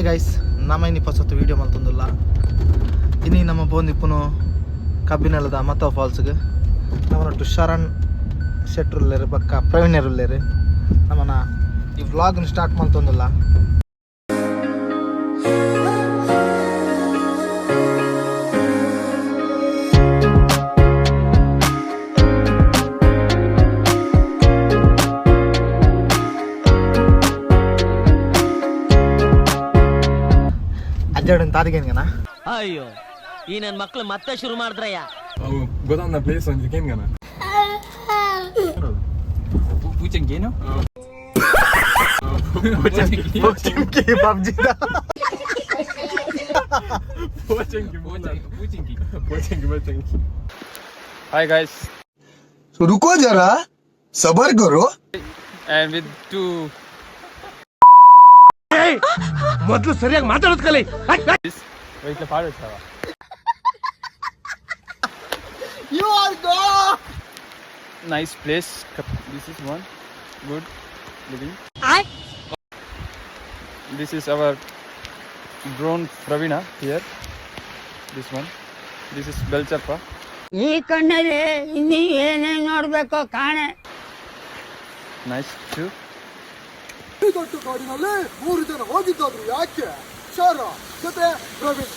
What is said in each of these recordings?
Hi guys, ನಮ್ಮೈನಿ first video ಮಲ್ತೊಂದುಲ್ಲ. ಇನ್ನಿ ನಮ್ಮ ಬೋಂದಿಪ್ಪುನು ಕಬ್ಬಿನೆಲದ ಮತ ಫಾಲ್ಸ್ಗೆ ನಮ್ಮನೊಟ್ಟು ಶರಣ್ ಶೆಟ್ರುಲ್ಲೇರು ಪಕ್ಕ ಪ್ರವೀಣ್ಯರುಲ್ಲೇರು ನಮ್ಮನ ಈ ವ್ಲಾಗ್ನ ಸ್ಟಾರ್ಟ್ ಮಲ್ತೊಂದುಲ್ಲ. ತಾರಿಗೇನ್ಗನ ಅಯ್ಯೋ ಈ ನನ್ನ ಮಕ್ಳು ಮತ್ತೆ ಶುರು ಮಾಡಿದ್ರಯ್ಯ. ಗೊತ್ತಂದ ಪ್ಲೇಸ್ ಒಂದಿಕೇನ್ಗನ ಪೂಚಂಕಿ ಏನು ಪಬ್ಜಿ Hi guys. So रुको जरा सबर करो And with two ಮೊದಲು ಸರಿಯಾಗಿ ಮಾತಾಡೋದು ಕಲಿ. ವೈಟ್ಲ ಪಾಡೋದು You are go. nice place. This is one good living. This is our drone Pravina here. This one. This is Belchappa. ಈ ಕಣ್ಣಲ್ಲಿ ಇನ್ನೀ ಏನೇನು ನೋಡ್ಬೇಕೋ ಕಾಣೆ. Nice too. ದೊಡ್ಡ ಕಾಡಿನಲ್ಲಿ 3 ಜನ ಹೋಗಿದ್ದಾದ್ರು ಯಾಕೆ ಶಾರ ಜೊತೆ ಪ್ರವೀಣ್.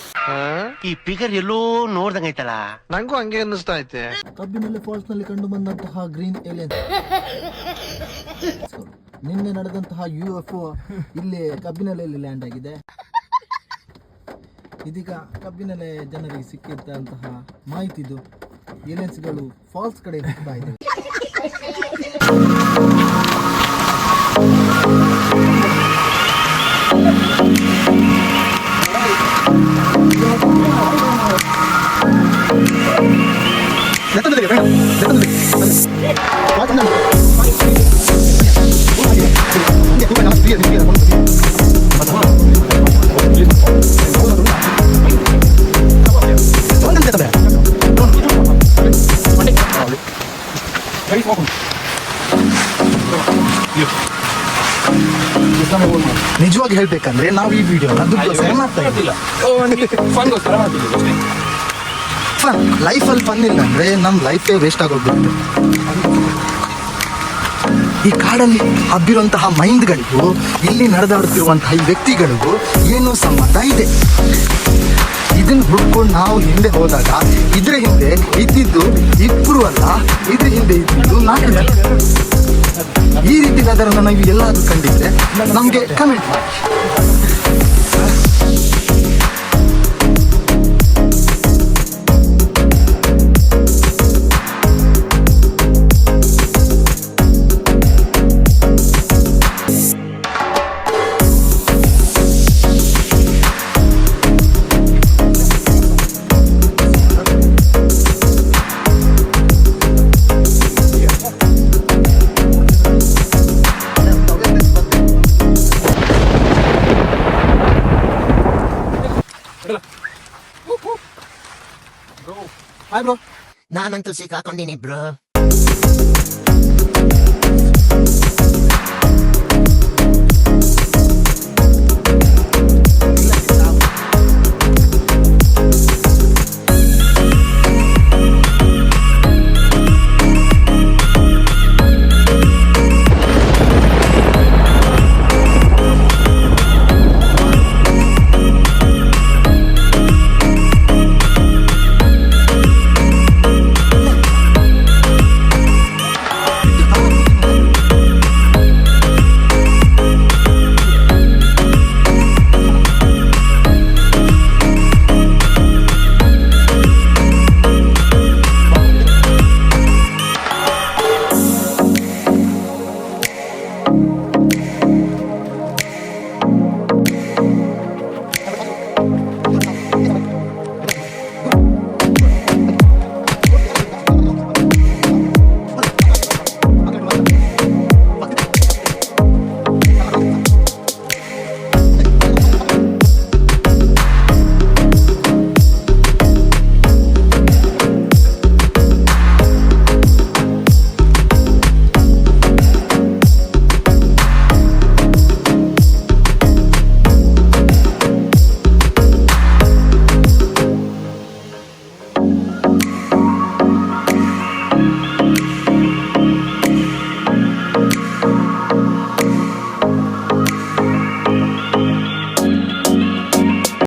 ಈ ಪಿಗರ್ ಎಲ್ಲೋ ನೋಡ್ದಂಗೈತಲ್ಲ. ನಂಗೂ ಹಂಗೆ ಅನ್ನಿಸ್ತಾ ಐತೆ. ಕಬ್ಬಿನಲ್ಲಿ ಫಾಲ್ಸ್ ನಲ್ಲಿ ಕಂಡು ಬಂದಂತಹ ಗ್ರೀನ್ ಏಲಿಯನ್ ನಿನ್ನೆ ನಡೆದಂತಹ UFO ಇಲ್ಲಿ ಕಬ್ಬಿನಲ್ಲಿ ಲ್ಯಾಂಡ್ ಆಗಿದೆ. ಇದೀಗ ಕಬ್ಬಿನಲೆ ಜನರಿಗೆ ಸಿಕ್ಕಿದ್ದಂತಹ ಮಾಹಿತಿದು ಏಲಿಯನ್ಸ್ಗಳು ಫಾಲ್ಸ್ ಕಡೆ ಹೋಗ್ತಾ ಇದೆ. ನಿಜವಾಗಿ ಹೇಳ್ಬೇಕಂದ್ರೆ ನಾವು ಈ ವಿಡಿಯೋನ ದುಡ್ಡು ಮಾಡ್ತಾ ಇದ್ದಿಲ್ಲ. ಲೈಫಲ್ಲಿ ಬಂದಿಲ್ಲ ಅಂದ್ರೆ ನಮ್ ಲೈಫೇ ವೇಸ್ಟ್ ಆಗೋಗ್ಬಿಡುತ್ತೆ. ಈ ಕಾಡಲ್ಲಿ ಹಬ್ಬಿರುವಂತಹ ಮೈಂಡ್ಗಳಿಗೂ ಇಲ್ಲಿ ನಡೆದಾಡುತ್ತಿರುವಂತಹ ಈ ವ್ಯಕ್ತಿಗಳಿಗೂ ಏನೋ ಸಂಬಂಧ ಇದೆ. ಇದನ್ನ ಹುಡ್ಕೊಂಡು ನಾವು ಹಿಂದೆ ಹೋದಾಗ ಇದ್ರ ಹಿಂದೆ ಇದ್ದಿದ್ದು ಇಬ್ರು ಅಲ್ಲ, ಇದ್ರ ಹಿಂದೆ ಇದ್ದಿದ್ದು 4 ಜನ. ಈ ರೀತಿ ಅದನ್ನು ನಾವು ಎಲ್ಲಾದ್ರೂ ಕಂಡಿದ್ರೆ ನಮ್ಗೆ ಕಮೆಂಟ್ ಮಾಡಿ. ನಾನಂತೂ ಸಿಕ್ಕಾಕೊಂಡಿನಿ ಬ್ರೋ.